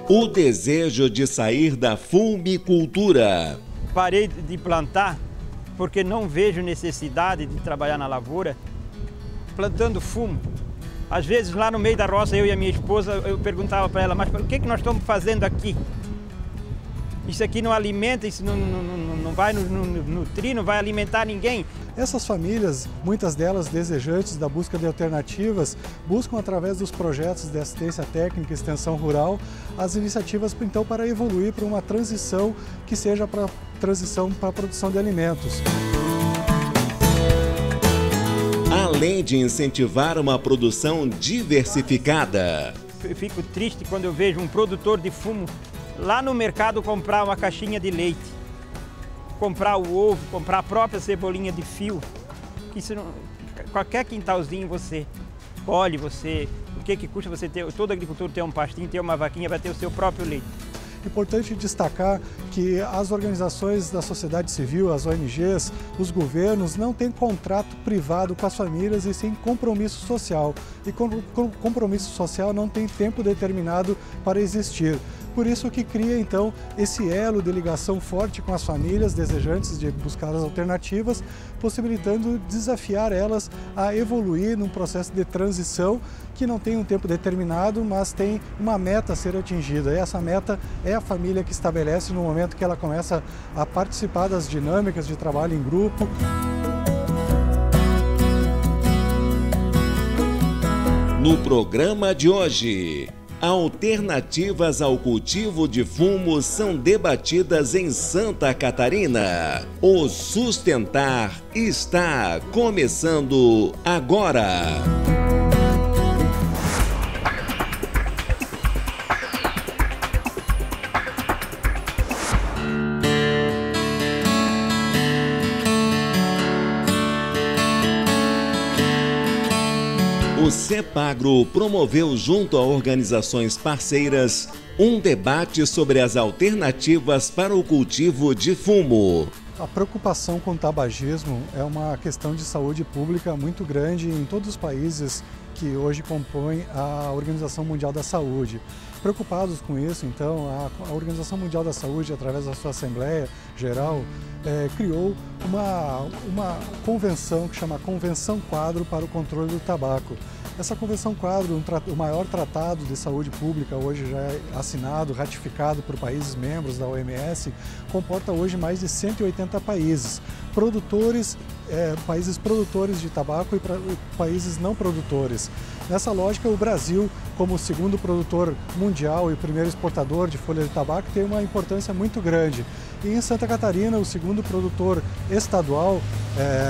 O desejo de sair da fumicultura. Parei de plantar porque não vejo necessidade de trabalhar na lavoura plantando fumo. Às vezes lá no meio da roça, eu e a minha esposa, eu perguntava para ela, mas o que nós estamos fazendo aqui? Isso aqui não alimenta, isso não vai nos nutrir, não vai alimentar ninguém. Essas famílias, muitas delas desejantes da busca de alternativas, buscam através dos projetos de assistência técnica e extensão rural as iniciativas então para evoluir para uma transição que seja para a produção de alimentos. Além de incentivar uma produção diversificada. Eu fico triste quando eu vejo um produtor de fumo lá no mercado comprar uma caixinha de leite, comprar o ovo, comprar a própria cebolinha de fio. Isso não, qualquer quintalzinho você colhe, o que custa você ter, todo agricultor ter um pastinho, ter uma vaquinha, vai ter o seu próprio leite. Importante destacar que as organizações da sociedade civil, as ONGs, os governos não têm contrato privado com as famílias e sim compromisso social. E compromisso social não tem tempo determinado para existir. Por isso que cria então esse elo de ligação forte com as famílias desejantes de buscar as alternativas, possibilitando desafiar elas a evoluir num processo de transição que não tem um tempo determinado, mas tem uma meta a ser atingida. E essa meta é a família que estabelece no momento que ela começa a participar das dinâmicas de trabalho em grupo. No programa de hoje, alternativas ao cultivo de fumo são debatidas em Santa Catarina. O Sustentar está começando agora. O CEPAGRO promoveu junto a organizações parceiras um debate sobre as alternativas para o cultivo de fumo. A preocupação com o tabagismo é uma questão de saúde pública muito grande em todos os países que hoje compõem a Organização Mundial da Saúde. Preocupados com isso, então, a Organização Mundial da Saúde, através da sua Assembleia Geral, criou uma convenção que chama Convenção Quadro para o Controle do Tabaco. Essa Convenção Quadro, o maior tratado de saúde pública, hoje já é assinado, ratificado por países membros da OMS, comporta hoje mais de 180 países, países produtores de tabaco e países não produtores. Nessa lógica, o Brasil, como o segundo produtor mundial e o primeiro exportador de folha de tabaco, tem uma importância muito grande. E em Santa Catarina, o segundo produtor estadual,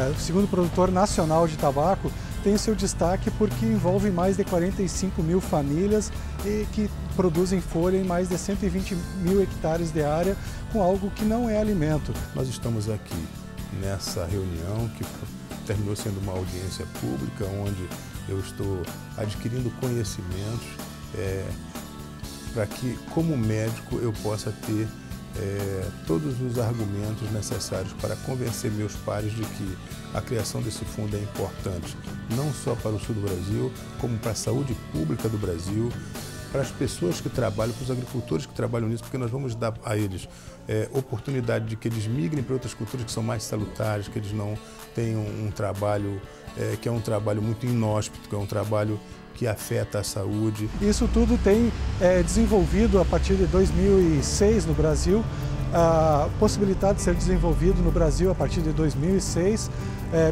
o segundo produtor nacional de tabaco, tem o seu destaque porque envolve mais de 45 mil famílias e que produzem folha em mais de 120 mil hectares de área com algo que não é alimento. Nós estamos aqui nessa reunião que terminou sendo uma audiência pública, onde eu estou adquirindo conhecimentos para que, como médico, eu possa ter todos os argumentos necessários para convencer meus pares de que a criação desse fundo é importante, não só para o sul do Brasil, como para a saúde pública do Brasil, para as pessoas que trabalham, para os agricultores que trabalham nisso, porque nós vamos dar a eles oportunidade de que eles migrem para outras culturas que são mais salutares, que eles não tenham um trabalho que é um trabalho muito inóspito, que é um trabalho que afeta a saúde. Isso tudo tem desenvolvido a partir de 2006 no Brasil, possibilidade de ser desenvolvido no Brasil a partir de 2006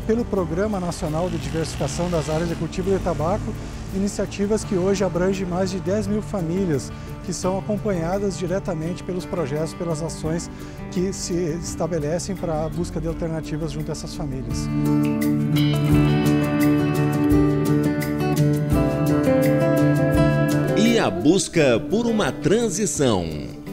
pelo Programa Nacional de Diversificação das Áreas de Cultivo de Tabaco, iniciativas que hoje abrangem mais de 10 mil famílias que são acompanhadas diretamente pelos projetos, pelas ações que se estabelecem para a busca de alternativas junto a essas famílias. E a busca por uma transição.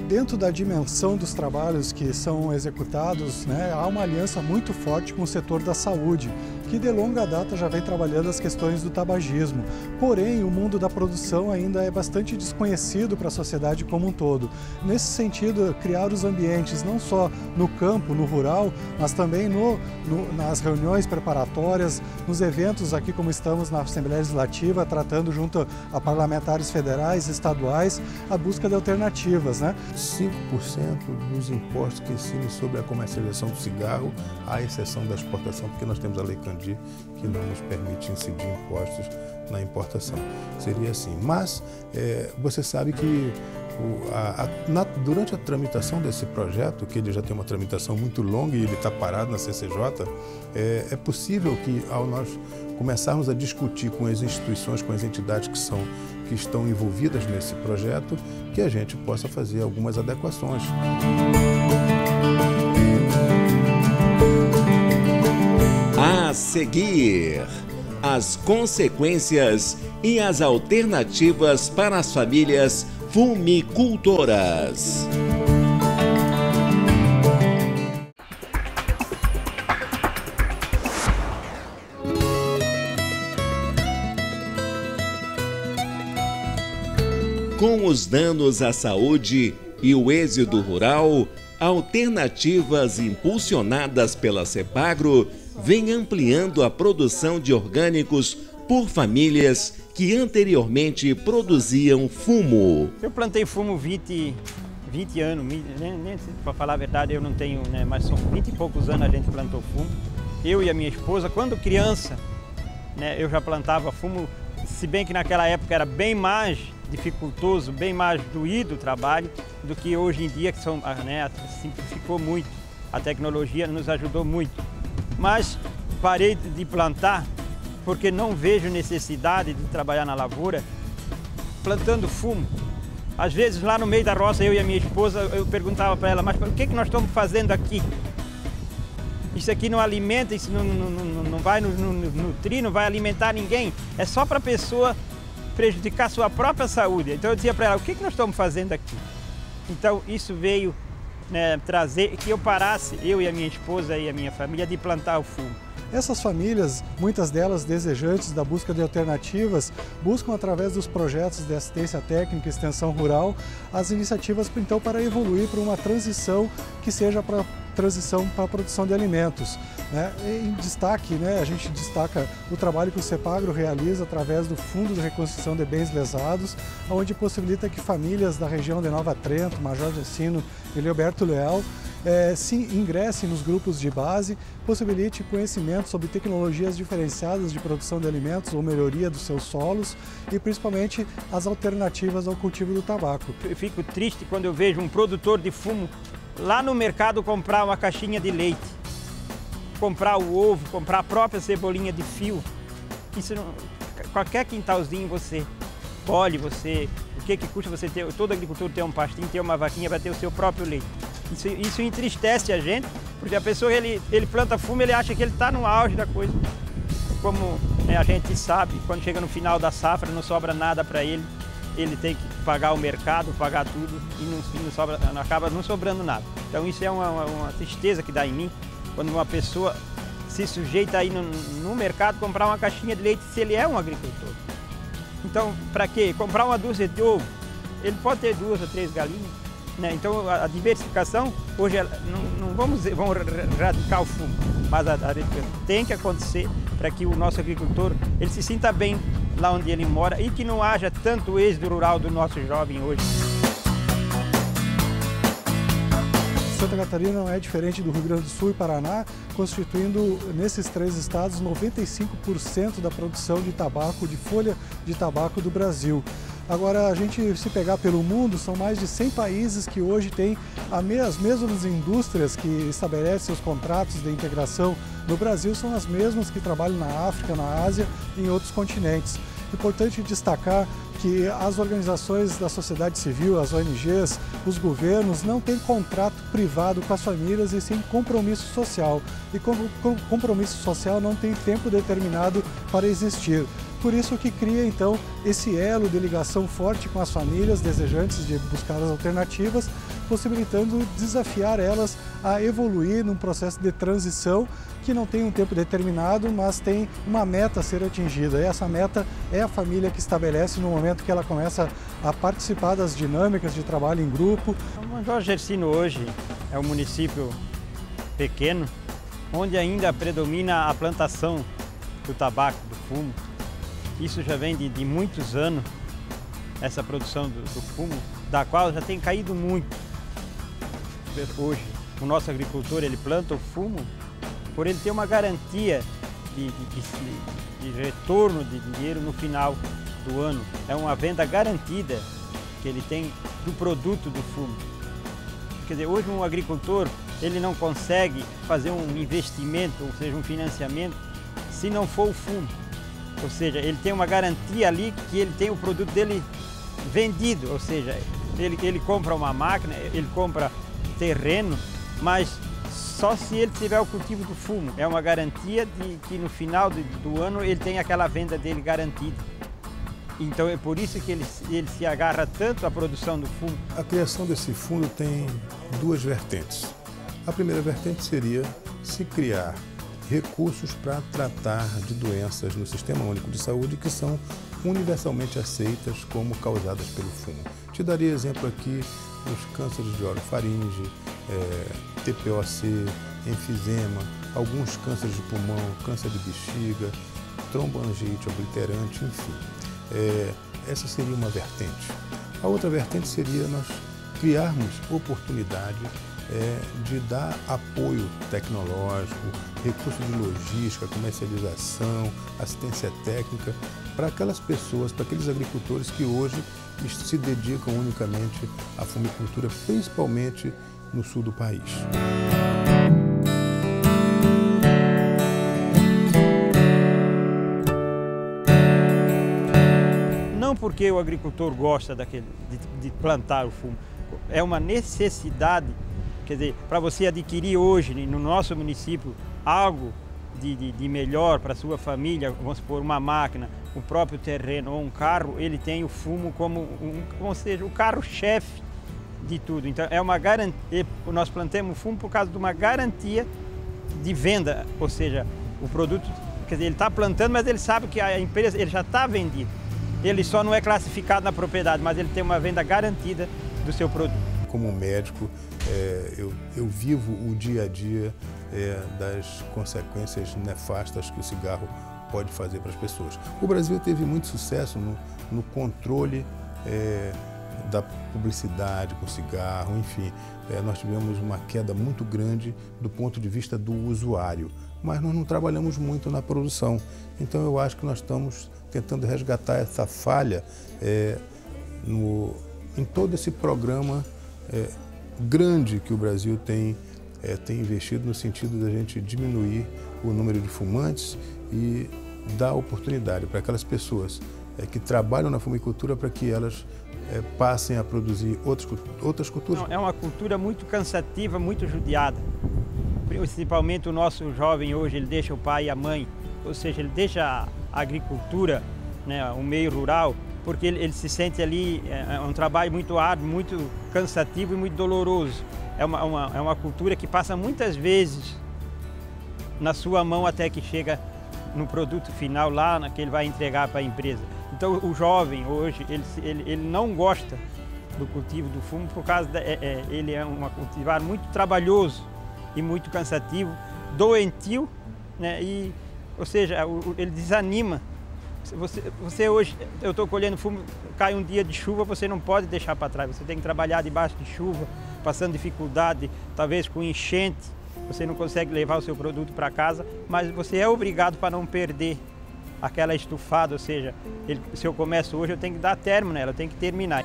Dentro da dimensão dos trabalhos que são executados, há uma aliança muito forte com o setor da saúde, que de longa data já vem trabalhando as questões do tabagismo. Porém, o mundo da produção ainda é bastante desconhecido para a sociedade como um todo. Nesse sentido, criar os ambientes não só no campo, no rural, mas também nas reuniões preparatórias, nos eventos aqui como estamos na Assembleia Legislativa, tratando junto a parlamentares federais e estaduais a busca de alternativas, né? 5% dos impostos que incidem sobre a comercialização do cigarro, à exceção da exportação, porque nós temos a Lei Candir que não nos permite incidir impostos na importação. Seria assim. Mas você sabe que durante a tramitação desse projeto, que ele já tem uma tramitação muito longa e ele está parado na CCJ, é possível que ao nós começarmos a discutir com as instituições, com as entidades que estão envolvidas nesse projeto, que a gente possa fazer algumas adequações. A seguir, as consequências e as alternativas para as famílias fumicultoras. Com os danos à saúde e o êxodo rural, alternativas impulsionadas pela Cepagro vêm ampliando a produção de orgânicos por famílias que anteriormente produziam fumo. Eu plantei fumo 20 anos, para falar a verdade eu não tenho, né, mas são 20 e poucos anos a gente plantou fumo. Eu e a minha esposa, quando criança, né, eu já plantava fumo, se bem que naquela época era bem mais dificultoso, bem mais doído o trabalho do que hoje em dia, que simplificou muito. A tecnologia nos ajudou muito. Mas parei de plantar porque não vejo necessidade de trabalhar na lavoura plantando fumo. Às vezes lá no meio da roça, eu e a minha esposa, eu perguntava para ela, mas o que nós estamos fazendo aqui? Isso aqui não alimenta, isso não vai nutrir, não vai alimentar ninguém. É só para a pessoa prejudicar a sua própria saúde. Então eu dizia para ela, o que nós estamos fazendo aqui? Então isso veio, né, trazer que eu parasse, eu e a minha esposa e a minha família, de plantar o fumo. Essas famílias, muitas delas desejantes da busca de alternativas, buscam através dos projetos de assistência técnica e extensão rural as iniciativas então para evoluir para uma transição que seja para transição para a produção de alimentos, né? Em destaque, né, a gente destaca o trabalho que o Cepagro realiza através do Fundo de Reconstrução de Bens Lesados, onde possibilita que famílias da região de Nova Trento, Major de Ensino e Leoberto Leal se ingressem nos grupos de base, possibilite conhecimento sobre tecnologias diferenciadas de produção de alimentos ou melhoria dos seus solos e principalmente as alternativas ao cultivo do tabaco. Eu fico triste quando eu vejo um produtor de fumo lá no mercado comprar uma caixinha de leite, comprar o ovo, comprar a própria cebolinha de fio. Isso não, qualquer quintalzinho você colhe, o que custa você ter, todo agricultor ter um pastinho, ter uma vaquinha para ter o seu próprio leite. Isso entristece a gente, porque a pessoa ele planta fumo, ele acha que ele está no auge da coisa. Como a gente sabe, quando chega no final da safra não sobra nada para ele, ele tem que pagar o mercado, pagar tudo e acaba não sobrando nada. Então isso é uma tristeza que dá em mim, quando uma pessoa se sujeita a ir no mercado comprar uma caixinha de leite se ele é um agricultor. Então, para quê? Comprar uma dúzia de ovo, ele pode ter 2 ou 3 galinhas. Né? Então a diversificação, hoje não vamos erradicar o fumo, mas a diversificação tem que acontecer para que o nosso agricultor ele se sinta bem lá onde ele mora e que não haja tanto êxodo rural do nosso jovem hoje. Santa Catarina não é diferente do Rio Grande do Sul e Paraná, constituindo nesses 3 estados 95% da produção de tabaco, de folha de tabaco do Brasil. Agora, a gente se pegar pelo mundo, são mais de 100 países que hoje têm as mesmas indústrias que estabelecem os contratos de integração no Brasil, são as mesmas que trabalham na África, na Ásia e em outros continentes. Importante destacar que as organizações da sociedade civil, as ONGs, os governos não têm contrato privado com as famílias e sim compromisso social. E compromisso social não tem tempo determinado para existir. Por isso que cria, então, esse elo de ligação forte com as famílias desejantes de buscar as alternativas, possibilitando desafiar elas a evoluir num processo de transição que não tem um tempo determinado, mas tem uma meta a ser atingida. E essa meta é a família que estabelece no momento que ela começa a participar das dinâmicas de trabalho em grupo. O Major Gercino hoje é um município pequeno, onde ainda predomina a plantação do tabaco, do fumo. Isso já vem de muitos anos, essa produção do fumo, da qual já tem caído muito. Hoje, o nosso agricultor, ele planta o fumo por ele ter uma garantia de retorno de dinheiro no final do ano. É uma venda garantida que ele tem do produto do fumo. Quer dizer, hoje um agricultor, ele não consegue fazer um investimento, ou seja, um financiamento, se não for o fumo. Ou seja, ele tem uma garantia ali que ele tem o produto dele vendido, ou seja, ele compra uma máquina, ele compra terreno, mas só se ele tiver o cultivo do fumo. É uma garantia de que no final do ano ele tem aquela venda dele garantida. Então é por isso que ele se agarra tanto à produção do fumo. A criação desse fundo tem duas vertentes. A primeira vertente seria se criar recursos para tratar de doenças no Sistema Único de Saúde que são universalmente aceitas como causadas pelo fumo. Te daria exemplo aqui os cânceres de orofaringe, TPOC, enfisema, alguns cânceres de pulmão, câncer de bexiga, tromboangite obliterante, enfim. Essa seria uma vertente. A outra vertente seria nós criarmos oportunidade de dar apoio tecnológico, recursos de logística, comercialização, assistência técnica para aquelas pessoas, para aqueles agricultores que hoje se dedicam unicamente à fumicultura, principalmente no sul do país. Não porque o agricultor gosta de plantar o fumo, é uma necessidade. Quer dizer, para você adquirir hoje no nosso município algo de melhor para a sua família, vamos supor, uma máquina, o próprio terreno ou um carro, ele tem o fumo como o carro-chefe de tudo. Então é uma garantia, nós plantamos o fumo por causa de uma garantia de venda, ou seja, o produto, quer dizer, ele está plantando, mas ele sabe que a empresa ele já está vendido. Ele só não é classificado na propriedade, mas ele tem uma venda garantida do seu produto. Como médico, eu vivo o dia a dia das consequências nefastas que o cigarro pode fazer para as pessoas. O Brasil teve muito sucesso no controle da publicidade com cigarro, enfim. Nós tivemos uma queda muito grande do ponto de vista do usuário, mas nós não trabalhamos muito na produção. Então eu acho que nós estamos tentando resgatar essa falha em todo esse programa grande que o Brasil tem investido no sentido da gente diminuir o número de fumantes e dar oportunidade para aquelas pessoas que trabalham na fumicultura para que elas passem a produzir outras culturas. Não, é uma cultura muito cansativa, muito judiada. Principalmente o nosso jovem hoje, ele deixa o pai e a mãe, ou seja, ele deixa a agricultura, né, o meio rural, porque ele se sente ali, é um trabalho muito árduo, muito cansativo e muito doloroso. É uma cultura que passa muitas vezes na sua mão até que chega no produto final lá, que ele vai entregar para a empresa. Então o jovem hoje, ele não gosta do cultivo do fumo por causa ele é um cultivar muito trabalhoso e muito cansativo, doentio, né, ou seja, ele desanima. Você hoje, eu estou colhendo fumo, cai um dia de chuva, você não pode deixar para trás, você tem que trabalhar debaixo de chuva, passando dificuldade, talvez com enchente, você não consegue levar o seu produto para casa, mas você é obrigado para não perder aquela estufada, ou seja, se eu começo hoje, eu tenho que dar término nela, eu tenho que terminar.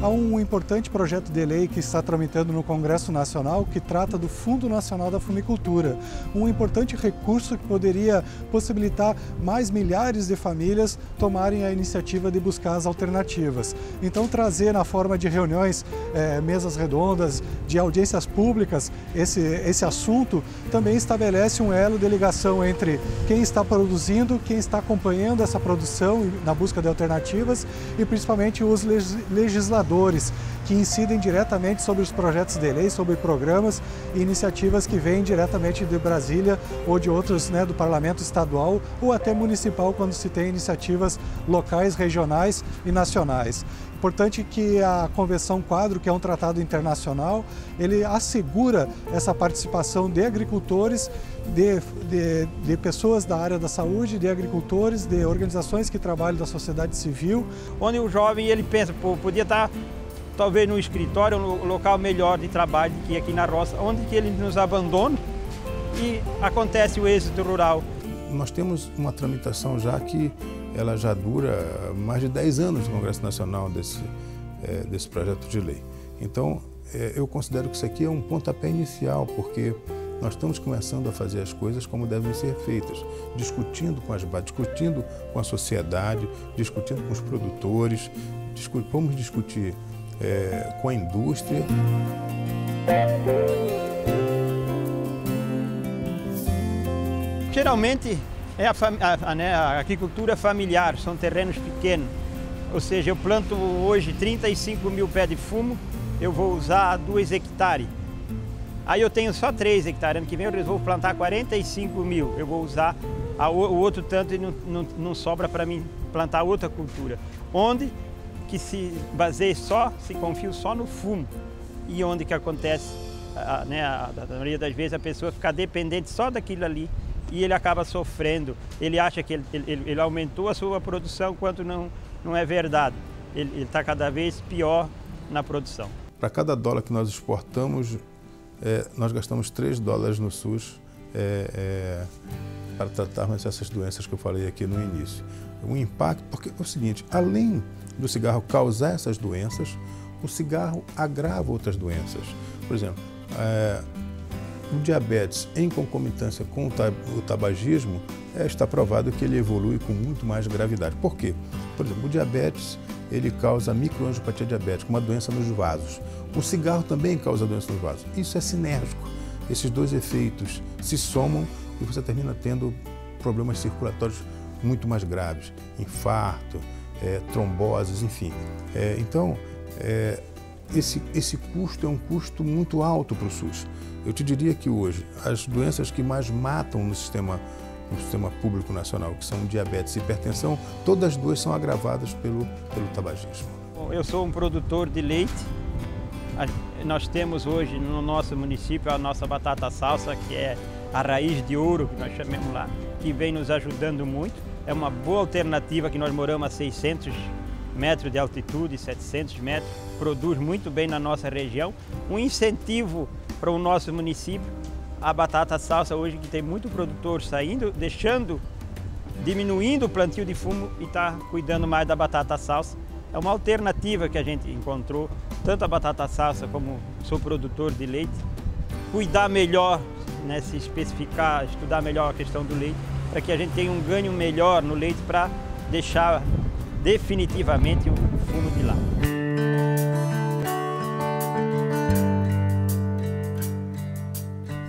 Há um importante projeto de lei que está tramitando no Congresso Nacional, que trata do Fundo Nacional da Fumicultura, um importante recurso que poderia possibilitar mais milhares de famílias tomarem a iniciativa de buscar as alternativas. Então, trazer na forma de reuniões, mesas redondas, de audiências públicas, esse assunto também estabelece um elo de ligação entre quem está produzindo, quem está acompanhando essa produção na busca de alternativas e principalmente os legisladores que incidem diretamente sobre os projetos de lei, sobre programas e iniciativas que vêm diretamente de Brasília ou de outros, do parlamento estadual ou até municipal, quando se tem iniciativas locais, regionais e nacionais. Importante que a Convenção Quadro, que é um tratado internacional, ele assegura essa participação de agricultores, de pessoas da área da saúde, de agricultores, de organizações que trabalham da sociedade civil. Onde o jovem ele pensa, podia estar talvez no escritório, um local melhor de trabalho do que aqui na roça, onde que ele nos abandona e acontece o êxito rural. Nós temos uma tramitação já que ela já dura mais de 10 anos no Congresso Nacional desse projeto de lei. Então, eu considero que isso aqui é um pontapé inicial, porque nós estamos começando a fazer as coisas como devem ser feitas, discutindo com a sociedade, discutindo com os produtores, vamos discutir com a indústria. Geralmente é a agricultura familiar, são terrenos pequenos. Ou seja, eu planto hoje 35 mil pés de fumo, eu vou usar 2 hectares. Aí eu tenho só 3 hectares, ano que vem eu resolvo plantar 45 mil. Eu vou usar o outro tanto e não sobra para mim plantar outra cultura. Onde que se baseia se confia só no fumo. E onde que acontece, a maioria das vezes, a pessoa fica dependente só daquilo ali e ele acaba sofrendo. Ele acha que ele aumentou a sua produção, quando não é verdade. Ele está cada vez pior na produção. Para cada dólar que nós exportamos, nós gastamos $3 no SUS para tratarmos essas doenças que eu falei aqui no início. O impacto, porque é o seguinte, além do cigarro causar essas doenças, o cigarro agrava outras doenças. Por exemplo, o diabetes em concomitância com o tabagismo, está provado que ele evolui com muito mais gravidade. Por quê? Por exemplo, o diabetes ele causa microangiopatia diabética, uma doença nos vasos. O cigarro também causa doença nos vasos. Isso é sinérgico. Esses dois efeitos se somam e você termina tendo problemas circulatórios muito mais graves, infarto, tromboses, enfim. Então, esse custo é um custo muito alto para o SUS. Eu te diria que hoje as doenças que mais matam no sistema público nacional, que são diabetes e hipertensão, todas as duas são agravadas pelo tabagismo. Eu sou um produtor de leite. Nós temos hoje no nosso município a nossa batata salsa, que é a raiz de ouro, que nós chamamos lá, que vem nos ajudando muito. É uma boa alternativa, que nós moramos a 600 metros de altitude, 700 metros, produz muito bem na nossa região. Um incentivo para o nosso município, a batata salsa hoje, que tem muito produtor saindo, diminuindo o plantio de fumo e está cuidando mais da batata salsa. É uma alternativa que a gente encontrou, tanto a batata salsa como sou produtor de leite, cuidar melhor, se especificar, estudar melhor a questão do leite, para que a gente tenha um ganho melhor no leite para deixar definitivamente o fumo de lado.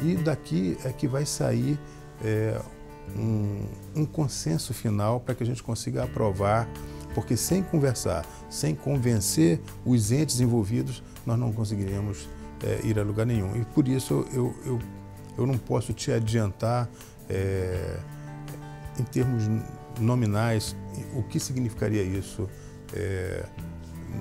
E daqui é que vai sair um consenso final para que a gente consiga aprovar, porque sem conversar, sem convencer os entes envolvidos, nós não conseguiríamos ir a lugar nenhum. E por isso eu não posso te adiantar, em termos nominais, o que significaria isso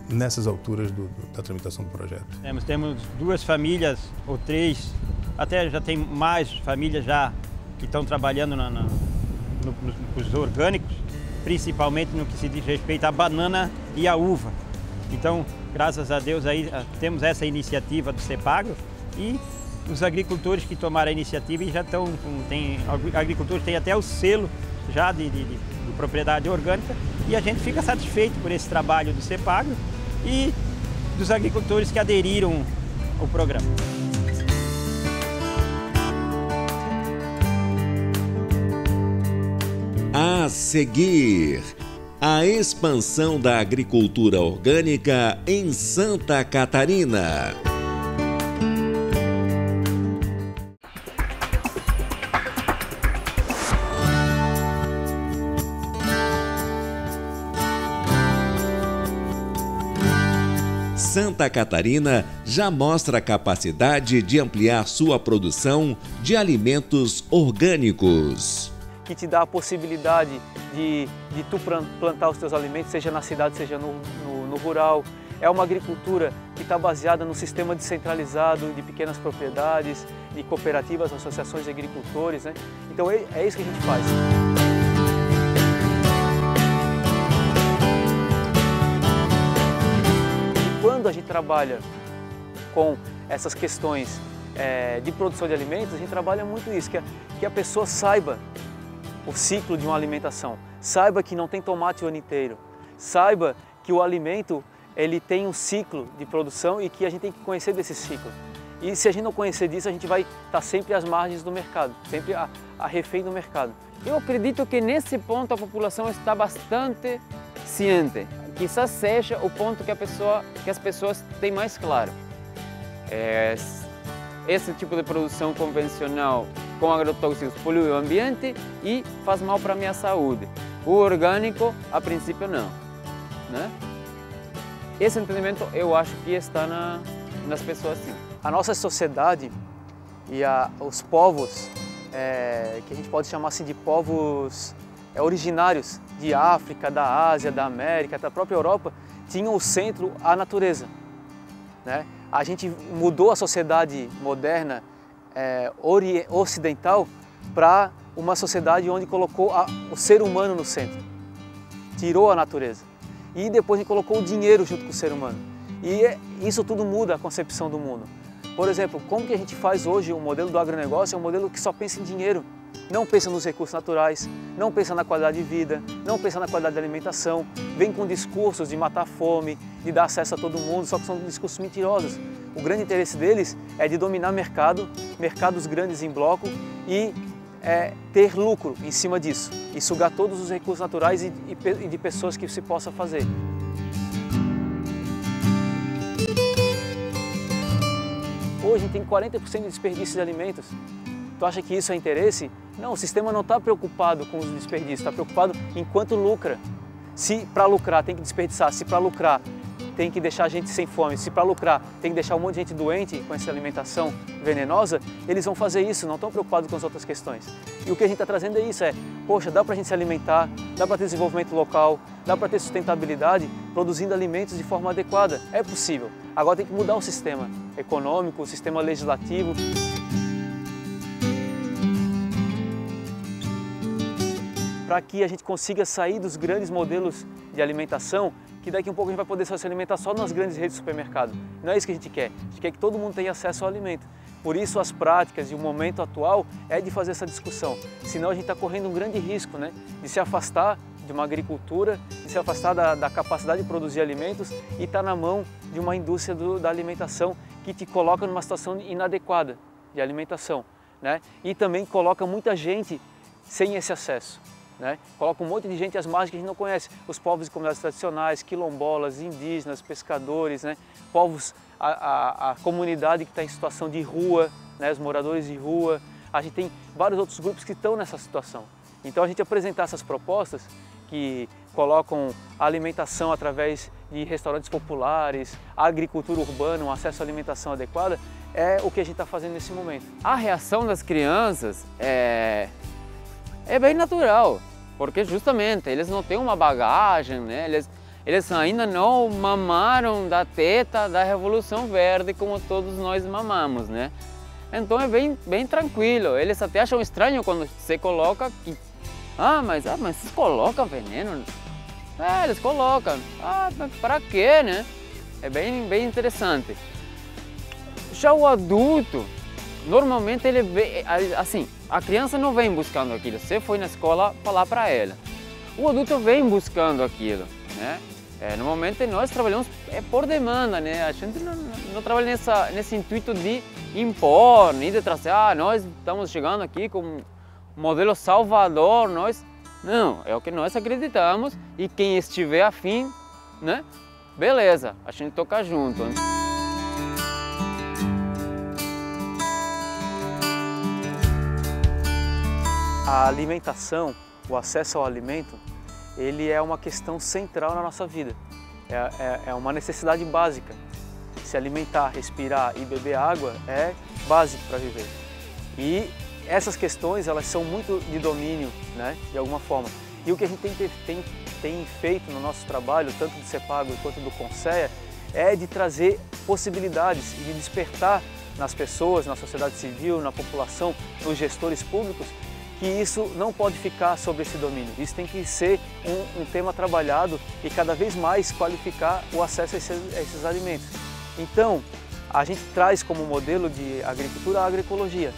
nessas alturas da tramitação do projeto. Temos 2 famílias ou 3, até já tem mais famílias já que estão trabalhando nos orgânicos, principalmente no que se diz respeito à banana e à uva. Então, graças a Deus, aí temos essa iniciativa do CEPAGRO e os agricultores que tomaram a iniciativa e já estão, agricultores têm até o selo já de propriedade orgânica, e a gente fica satisfeito por esse trabalho do CEPAGRO e dos agricultores que aderiram ao programa. A seguir, a expansão da agricultura orgânica em Santa Catarina. Santa Catarina já mostra a capacidade de ampliar sua produção de alimentos orgânicos. Que te dá a possibilidade de tu plantar os teus alimentos, seja na cidade, seja no rural. É uma agricultura que está baseada no sistema descentralizado de pequenas propriedades, de cooperativas, associações de agricultores, né? Então é isso que a gente faz. Quando a gente trabalha com essas questões de produção de alimentos, a gente trabalha muito isso, que a pessoa saiba o ciclo de uma alimentação, saiba que não tem tomate o ano inteiro, saiba que o alimento ele tem um ciclo de produção e que a gente tem que conhecer desse ciclo. E se a gente não conhecer disso, a gente vai estar sempre às margens do mercado, sempre a refém do mercado. Eu acredito que nesse ponto a população está bastante ciente. Quizás seja o ponto que as pessoas têm mais claro. Esse tipo de produção convencional com agrotóxicos polui o ambiente e faz mal para a minha saúde. O orgânico, a princípio, não, né? Esse entendimento eu acho que está nas pessoas, sim. A nossa sociedade e os povos, que a gente pode chamar assim de povos originários de África, da Ásia, da América, da própria Europa, tinham o centro a natureza, né? A gente mudou a sociedade moderna ocidental para uma sociedade onde colocou o ser humano no centro, tirou a natureza e depois a gente colocou o dinheiro junto com o ser humano. E isso tudo muda a concepção do mundo. Por exemplo, como que a gente faz hoje o modelo do agronegócio? É um modelo que só pensa em dinheiro. Não pensa nos recursos naturais, não pensa na qualidade de vida, não pensa na qualidade da alimentação, vem com discursos de matar a fome, de dar acesso a todo mundo, só que são discursos mentirosos. O grande interesse deles é de dominar mercados grandes em bloco e ter lucro em cima disso e sugar todos os recursos naturais e de pessoas que se possa fazer. Hoje a gente tem 40% de desperdício de alimentos. Tu acha que isso é interesse? Não, o sistema não está preocupado com os desperdícios, está preocupado em quanto lucra. Se para lucrar tem que desperdiçar, se para lucrar tem que deixar a gente sem fome, se para lucrar tem que deixar um monte de gente doente com essa alimentação venenosa, eles vão fazer isso, não estão preocupados com as outras questões. E o que a gente está trazendo é isso, poxa, dá para a gente se alimentar, dá para ter desenvolvimento local, dá para ter sustentabilidade produzindo alimentos de forma adequada. É possível. Agora tem que mudar o sistema econômico, o sistema legislativo. Para que a gente consiga sair dos grandes modelos de alimentação, que daqui a um pouco a gente vai poder só se alimentar só nas grandes redes de supermercado. Não é isso que a gente quer. A gente quer que todo mundo tenha acesso ao alimento. Por isso as práticas e o momento atual é de fazer essa discussão. Senão a gente está correndo um grande risco, né? De se afastar de uma agricultura, de se afastar da capacidade de produzir alimentos e estar na mão de uma indústria da alimentação que te coloca numa situação inadequada de alimentação, né? E também coloca muita gente sem esse acesso, né? Coloca um monte de gente às margens que a gente não conhece, os povos de comunidades tradicionais, quilombolas, indígenas, pescadores, né? Povos, a comunidade que está em situação de rua, né? Os moradores de rua, a gente tem vários outros grupos que estão nessa situação. Então a gente apresentar essas propostas que colocam a alimentação através de restaurantes populares, a agricultura urbana, um acesso à alimentação adequada, é o que a gente está fazendo nesse momento. A reação das crianças é bem natural, porque justamente eles não têm uma bagagem, né? Eles ainda não mamaram da teta da Revolução Verde como todos nós mamamos, né? Então é bem tranquilo. Eles até acham estranho quando você coloca que mas vocês colocam veneno? Eles colocam. Mas para quê, né? É bem interessante. Já o adulto, normalmente ele vê, assim, a criança não vem buscando aquilo. Você foi na escola falar para ela. O adulto vem buscando aquilo, né? Normalmente nós trabalhamos por demanda, né? A gente não trabalha nesse intuito de impor, nem de trazer, nós estamos chegando aqui com um modelo salvador, não, é o que nós acreditamos e quem estiver afim, né? Beleza, a gente toca junto. Né? A alimentação, o acesso ao alimento, ele é uma questão central na nossa vida. É uma necessidade básica. Se alimentar, respirar e beber água é básico para viver. E essas questões, elas são muito de domínio, né, de alguma forma. E o que a gente tem feito no nosso trabalho, tanto do CEPAGRO quanto do CONSEA, é de trazer possibilidades e de despertar nas pessoas, na sociedade civil, na população, nos gestores públicos, que isso não pode ficar sobre esse domínio. Isso tem que ser um tema trabalhado e cada vez mais qualificar o acesso a esses alimentos. Então, a gente traz como modelo de agricultura a agroecologia,